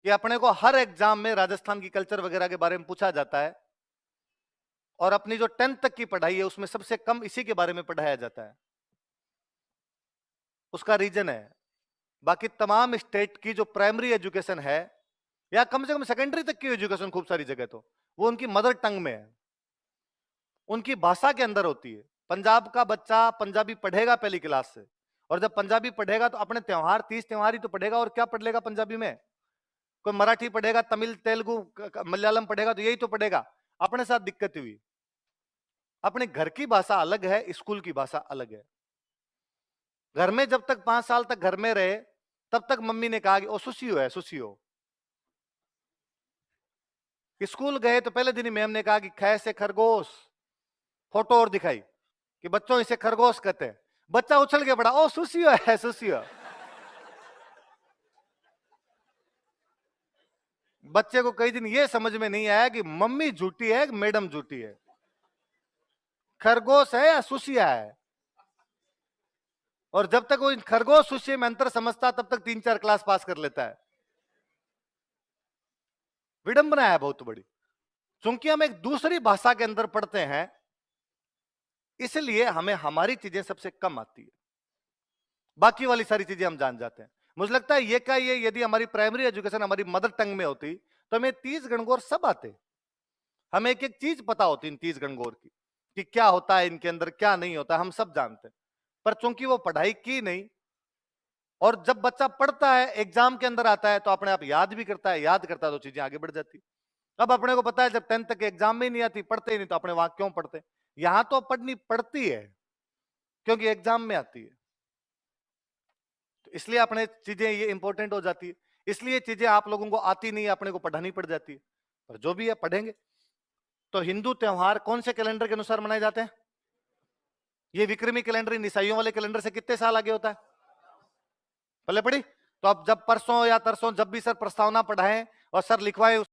कि अपने को हर एग्जाम में राजस्थान की कल्चर वगैरह के बारे में पूछा जाता है और अपनी जो 10th तक की पढ़ाई है उसमें सबसे कम इसी के बारे में पढ़ाया जाता है। उसका रीजन है, बाकी तमाम स्टेट की जो प्राइमरी एजुकेशन है या कम से कम सेकेंडरी तक की एजुकेशन खूब सारी जगह तो वो उनकी मदर टंग में है, उनकी भाषा के अंदर होती है। पंजाब का बच्चा पंजाबी पढ़ेगा पहली क्लास से, और जब पंजाबी पढ़ेगा तो अपने त्योहार 30 त्योहार ही तो पढ़ेगा, और क्या पढ़ लेगा पंजाबी में? कोई मराठी पढ़ेगा, तमिल तेलुगु मलयालम पढ़ेगा तो यही तो पढ़ेगा। अपने साथ दिक्कत हुई, अपने घर की भाषा अलग है, स्कूल की भाषा अलग है। घर में जब तक 5 साल तक घर में रहे तब तक मम्मी ने कहा कि ओ सुसियो है सुसियो। स्कूल गए तो पहले दिन ही मैम ने कहा कि ख से खरगोश, फोटो और दिखाई कि बच्चों इसे खरगोश कहते हैं। बच्चा उछल के पड़ा, ओ सुसियो है सुसियो। बच्चे को कई दिन ये समझ में नहीं आया कि मम्मी झूठी है मैडम झूठी है, खरगोश है या सुसिया है। और जब तक वो खरगोश सुसिया में अंतर समझता तब तक 3-4 क्लास पास कर लेता है। विडंबना है बहुत बड़ी, क्योंकि हम एक दूसरी भाषा के अंदर पढ़ते हैं, इसलिए हमें हमारी चीजें सबसे कम आती है, बाकी वाली सारी चीजें हम जान जाते हैं। मुझे लगता है ये का ये यदि हमारी प्राइमरी एजुकेशन हमारी मदर टंग में होती तो हमें 30 गणगौर सब आते, हमें एक एक चीज पता होती इन 30 गणगौर की कि क्या होता है इनके अंदर क्या नहीं होता, हम सब जानते हैं। पर चूंकि वो पढ़ाई की नहीं, और जब बच्चा पढ़ता है एग्जाम के अंदर आता है तो अपने आप याद भी करता है, याद करता है तो चीजें आगे बढ़ जाती। अब अपने को पता है जब 10th तक एग्जाम में ही नहीं आती, पढ़ते ही नहीं, तो अपने वहां क्यों पढ़ते? यहां तो पढ़नी पड़ती है क्योंकि एग्जाम में आती है, तो इसलिए अपने चीजें ये इंपॉर्टेंट हो जाती है। इसलिए चीजें आप लोगों को आती नहीं है, अपने को पढ़ानी पड़ जाती है, पर जो भी है पढ़ेंगे। तो हिंदू त्योहार कौन से कैलेंडर के अनुसार मनाए जाते हैं? ये विक्रमी कैलेंडर इन ईसाइयों वाले कैलेंडर से कितने साल आगे होता है? पहले पढ़ी। तो अब जब परसों या तरसों जब भी सर प्रस्तावना पढ़ाएं और सर लिखवाए